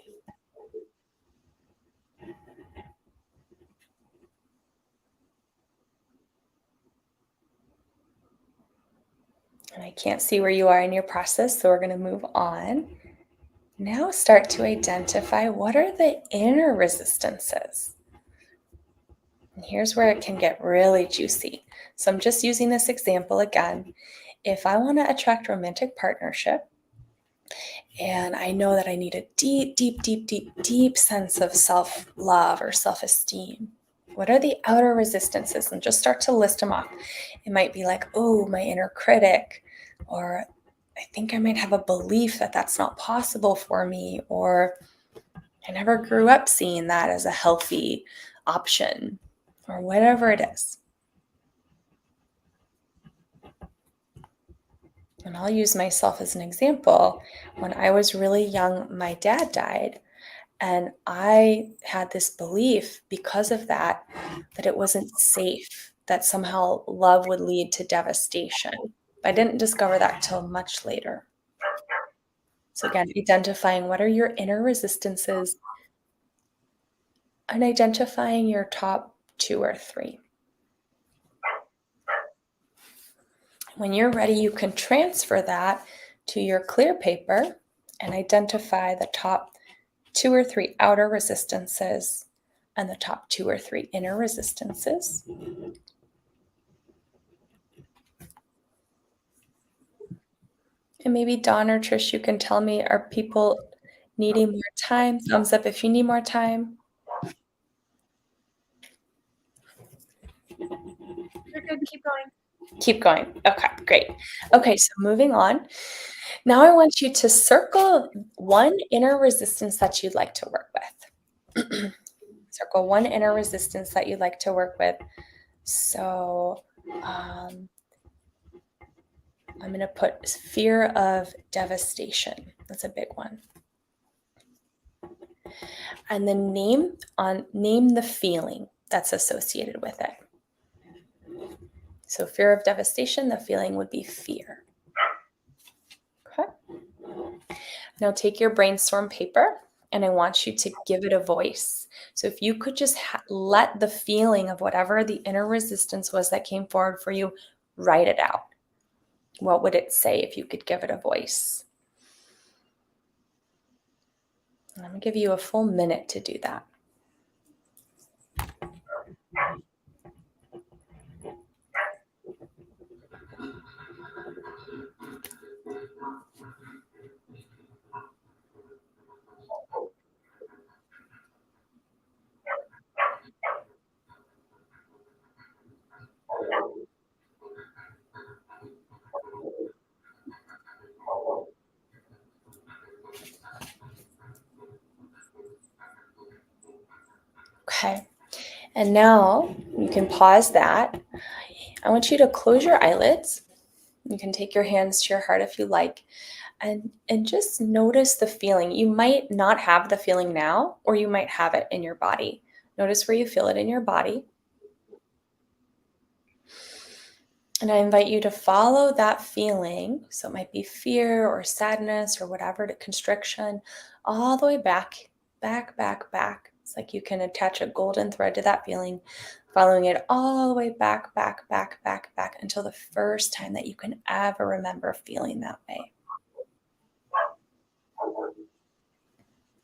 And I can't see where you are in your process, so we're going to move on. Now start to identify what are the inner resistances. And here's where it can get really juicy. So I'm just using this example again. If I want to attract romantic partnership, and I know that I need a deep, deep, deep, deep, deep sense of self-love or self-esteem, what are the outer resistances? And just start to list them off. It might be like, oh, my inner critic, or I think I might have a belief that that's not possible for me, or I never grew up seeing that as a healthy option, or whatever it is. And I'll use myself as an example. When I was really young, my dad died. And I had this belief because of that, that it wasn't safe, that somehow love would lead to devastation. I didn't discover that till much later. So again, identifying what are your inner resistances and identifying your top 2 or 3. When you're ready, you can transfer that to your clear paper and identify the top 2 or 3 outer resistances and the top 2 or 3 inner resistances. And maybe Dawn or Trish, you can tell me, are people needing more time? Thumbs up if you need more time. You're good. Keep going. Keep going. Okay, great. Okay, so moving on. Now I want you to circle one inner resistance that you'd like to work with. Circle one inner resistance that you'd like to work with. So I'm going to put fear of devastation. That's a big one. And then name the feeling that's associated with it. So fear of devastation, the feeling would be fear. Okay. Now take your brainstorm paper and I want you to give it a voice. So if you could just let the feeling of whatever the inner resistance was that came forward for you, write it out. What would it say if you could give it a voice? I'm going to give you a full minute to do that. Okay, and now you can pause that. I want you to close your eyelids. You can take your hands to your heart if you like, and just notice the feeling. You might not have the feeling now, or you might have it in your body. Notice where you feel it in your body. And I invite you to follow that feeling. So it might be fear or sadness or whatever, to constriction, all the way back. It's like you can attach a golden thread to that feeling, following it all the way back until the first time that you can ever remember feeling that way.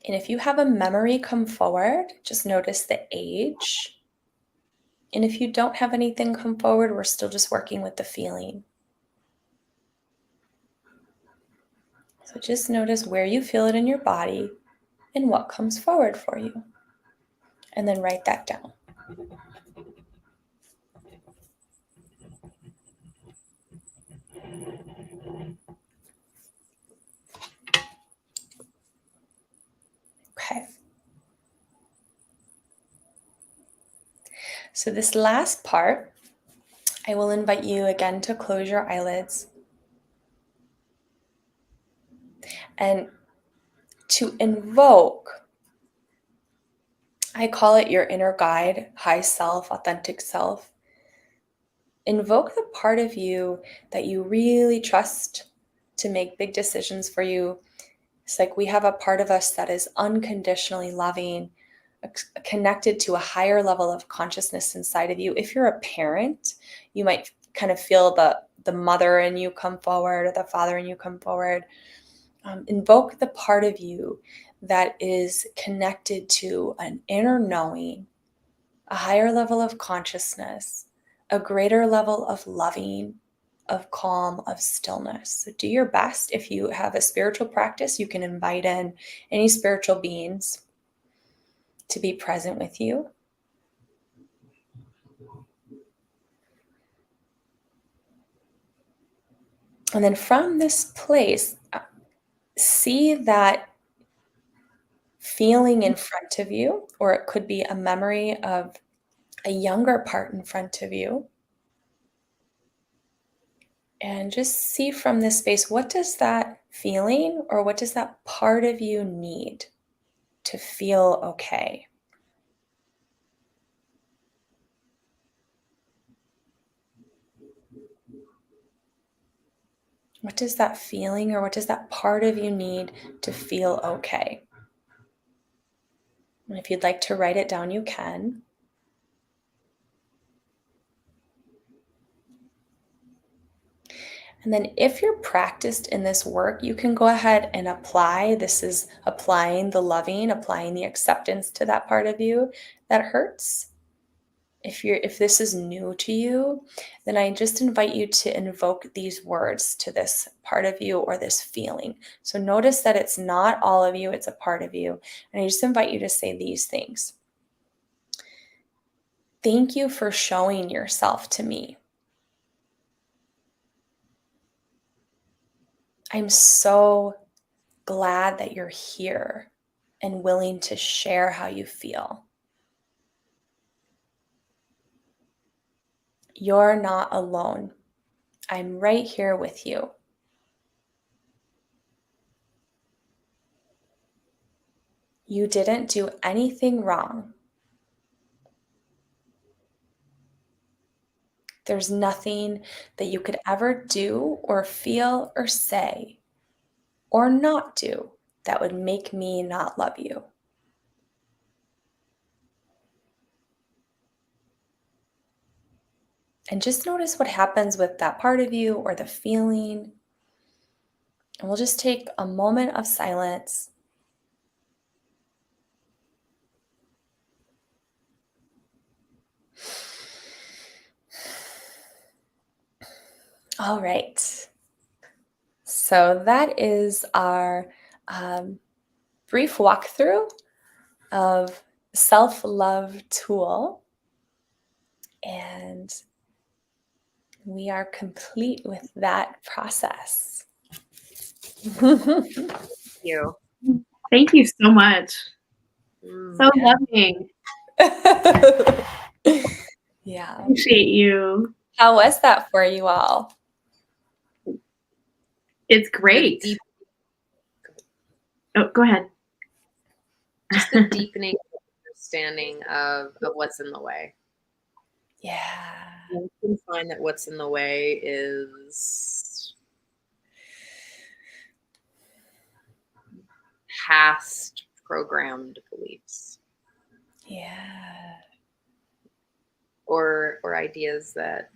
And if you have a memory come forward, just notice the age. And if you don't have anything come forward, we're still just working with the feeling. So just notice where you feel it in your body and what comes forward for you. And then write that down. Okay. So this last part, I will invite you again to close your eyelids and to invoke, I call it your inner guide, high self, authentic self. Invoke the part of you that you really trust to make big decisions for you. It's like we have a part of us that is unconditionally loving, connected to a higher level of consciousness inside of you. If you're a parent, you might kind of feel the mother in you come forward or the father in you come forward. Invoke the part of you that is connected to an inner knowing, a higher level of consciousness, a greater level of loving, of calm, of stillness. So do your best. If you have a spiritual practice, you can invite in any spiritual beings to be present with you. And then from this place, see that feeling in front of you, or it could be a memory of a younger part in front of you. And just see from this space, what does that feeling or what does that part of you need to feel okay? What does that feeling or what does that part of you need to feel okay? And if you'd like to write it down, you can. And then if you're practiced in this work, you can go ahead and apply. This is applying the loving, applying the acceptance to that part of you that hurts. If this is new to you, then I just invite you to invoke these words to this part of you or this feeling. So notice that it's not all of you, it's a part of you. And I just invite you to say these things. Thank you for showing yourself to me. I'm so glad that you're here and willing to share how you feel. You're not alone. I'm right here with you. You didn't do anything wrong. There's nothing that you could ever do or feel or say or not do that would make me not love you. And just notice what happens with that part of you or the feeling. And we'll just take a moment of silence. All right. So that is our brief walkthrough of self-love tool. And we are complete with that process. Thank you. Thank you so much. So Yeah. loving. Yeah. Appreciate you. How was that for you all? It's great. Deep- Oh, go ahead. just the deepening understanding of what's in the way. Yeah. You can find that what's in the way is past programmed beliefs. Yeah. Or ideas that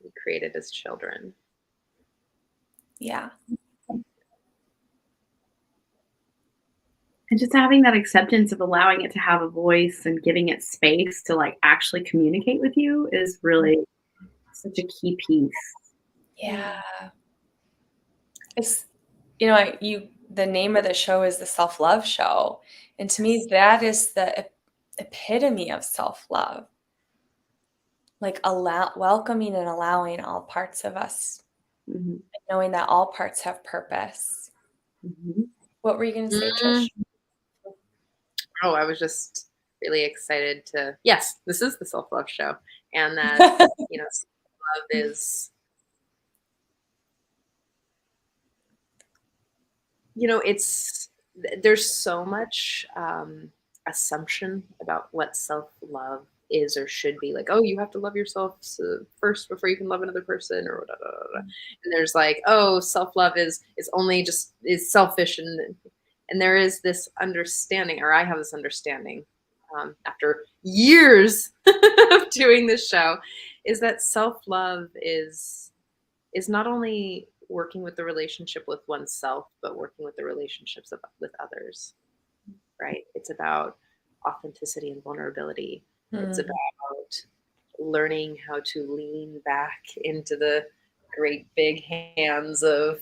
we created as children. Yeah. And just having that acceptance of allowing it to have a voice and giving it space to like actually communicate with you is really such a key piece. Yeah. It's, the name of the show is the Self-Love Show. And to me, that is the epitome of self-love. Like welcoming and allowing all parts of us, Mm-hmm. knowing that all parts have purpose. Mm-hmm. What were you going to say, Trish? Oh, I was just really excited to, yes, this is the Self-Love Show. And that, self-love is, there's so much assumption about what self-love is or should be. Like, oh, you have to love yourself first before you can love another person, or blah, blah, blah, blah. And there's like, oh, self-love is only is selfish, and there is this understanding, or I have this understanding after years of doing this show, is that self-love is not only working with the relationship with oneself, but working with the relationships with others, right? It's about authenticity and vulnerability. It's about learning how to lean back into the great big hands of,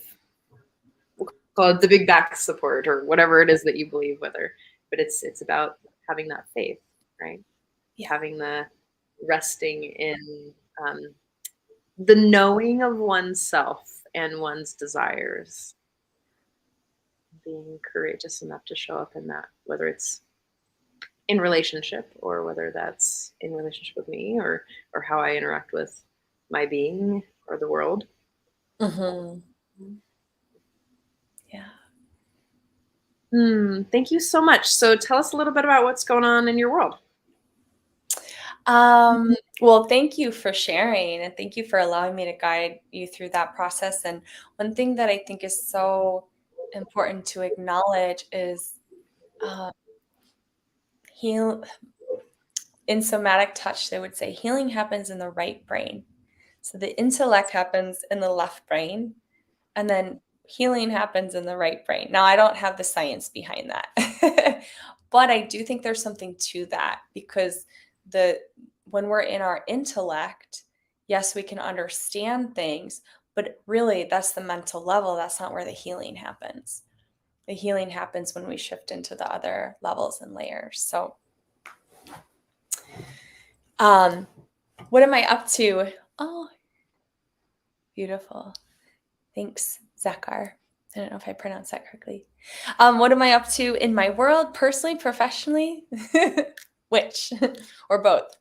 we'll call it the big back support or whatever it is that you believe, whether, but it's about having that faith, right? Having the resting in the knowing of oneself and one's desires, being courageous enough to show up in that, whether it's in relationship or whether that's in relationship with me or how I interact with my being or the world. Yeah. Thank you so much. So tell us a little bit about what's going on in your world. Well, thank you for sharing, and thank you for allowing me to guide you through that process. And one thing that I think is so important to acknowledge is in somatic touch, they would say healing happens in the right brain. So the intellect happens in the left brain, and then healing happens in the right brain. Now, I don't have the science behind that, but I do think there's something to that, because when we're in our intellect, yes, we can understand things, but really that's the mental level. That's not where the healing happens. The healing happens when we shift into the other levels and layers. So, what am I up to? Oh, beautiful. Thanks, Zakar. I don't know if I pronounced that correctly. What am I up to in my world, personally, professionally? Which? Or both?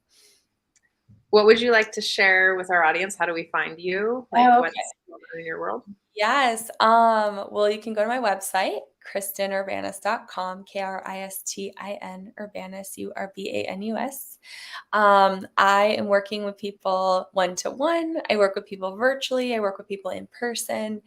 What would you like to share with our audience? How do we find you? Like, Okay. what's going on in your world? Yes. Well, you can go to my website, KristinUrbanus.com, KristinUrbanus, Urbanus. I am working with people one-to-one. I work with people virtually. I work with people in person.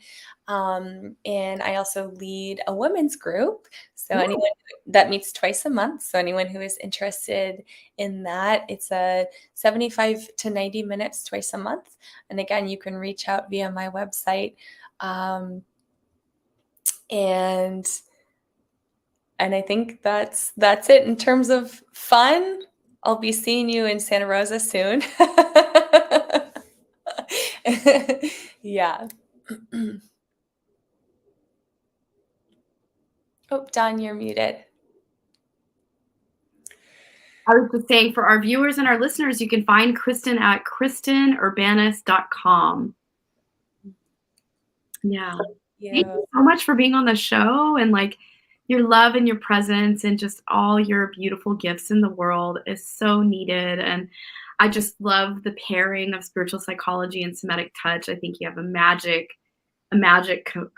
And I also lead a women's group. So anyone that meets twice a month. So anyone who is interested in that, it's a 75 to 90 minutes twice a month. And again, you can reach out via my website. And I think that's it in terms of fun. I'll be seeing you in Santa Rosa soon. Yeah. Oh, Don, you're muted. I was just saying, for our viewers and our listeners, you can find Kristin at KristinUrbanus.com. Yeah. Thank you so much for being on the show, and like your love and your presence and just all your beautiful gifts in the world is so needed. And I just love the pairing of spiritual psychology and somatic touch. I think you have a magic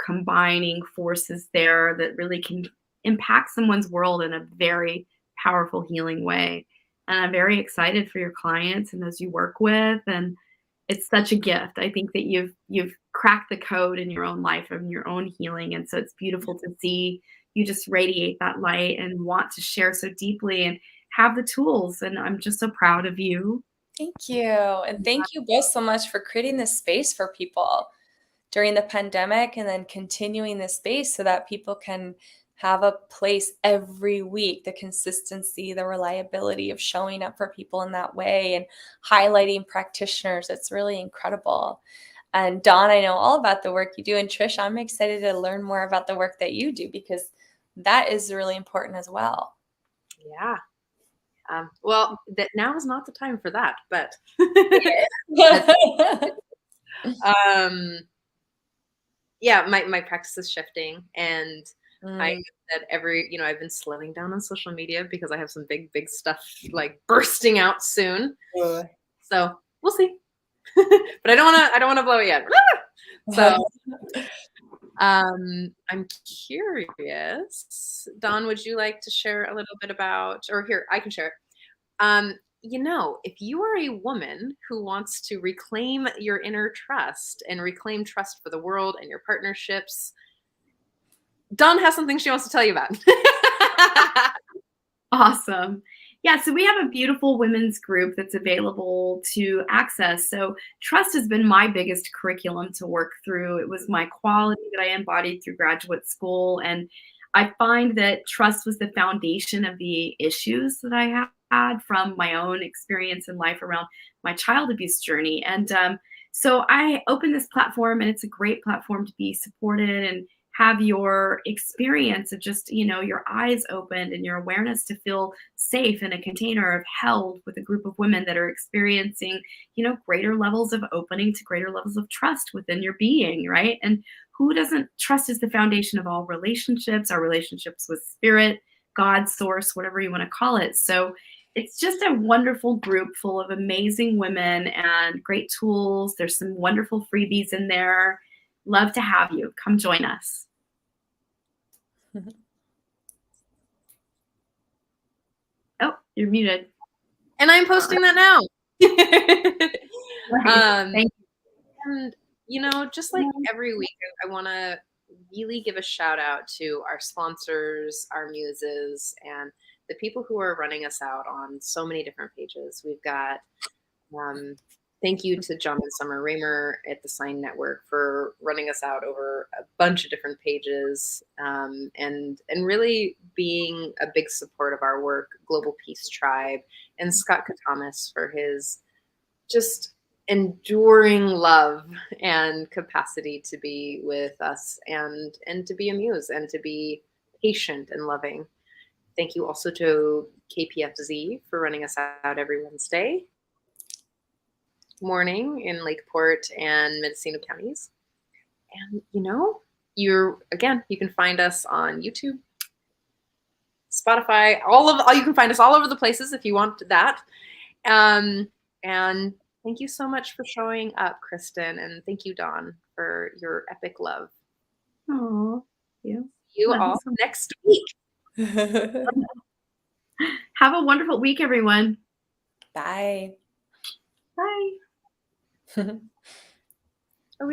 combining forces there that really can impact someone's world in a very powerful, healing way. And I'm very excited for your clients and those you work with. And it's such a gift. I think that you've cracked the code in your own life and your own healing. And so it's beautiful to see you just radiate that light and want to share so deeply and have the tools. And I'm just so proud of you. Thank you. And thank you both so much for creating this space for people during the pandemic, and then continuing this space so that people can have a place every week, the consistency, the reliability of showing up for people in that way and highlighting practitioners. It's really incredible. And Dawn, I know all about the work you do. And Trish, I'm excited to learn more about the work that you do, because that is really important as well. Yeah. Well, that now is not the time for that, but yeah, my practice is shifting, and I know that I've been slowing down on social media because I have some big stuff like bursting out soon. So we'll see. But I don't want to blow it yet. So I'm curious. Dawn, would you like to share a little bit about, or here, I can share it. If you are a woman who wants to reclaim your inner trust and reclaim trust for the world and your partnerships, Dawn has something she wants to tell you about. Awesome. Yeah, so we have a beautiful women's group that's available to access. So trust has been my biggest curriculum to work through. It was my quality that I embodied through graduate school. And I find that trust was the foundation of the issues that I had from my own experience in life around my child abuse journey. And so I opened this platform, and it's a great platform to be supported and have your experience of just, your eyes opened and your awareness to feel safe in a container of held with a group of women that are experiencing, greater levels of opening to greater levels of trust within your being, right? And who doesn't? Trust is the foundation of all relationships, our relationships with spirit, God, source, whatever you want to call it. So it's just a wonderful group full of amazing women and great tools. There's some wonderful freebies in there. Love to have you. Come join us. Oh, you're muted. And I'm posting that now. Thank And, just like every week, I want to really give a shout out to our sponsors, our muses, and the people who are running us out on so many different pages. We've got thank you to John and Summer Raymer at the Sign Network for running us out over a bunch of different pages, and really being a big support of our work. Global Peace Tribe, and Scott Katamas for his just enduring love and capacity to be with us and to be a muse and to be patient and loving. Thank you also to KPFZ for running us out every Wednesday morning in Lakeport and Mendocino counties. And you can find us on YouTube, Spotify, you can find us all over the places if you want that. And thank you so much for showing up, Kristin, and thank you, Dawn, for your epic love. Oh, See you all next week. Have a wonderful week, everyone. Bye. Bye. We have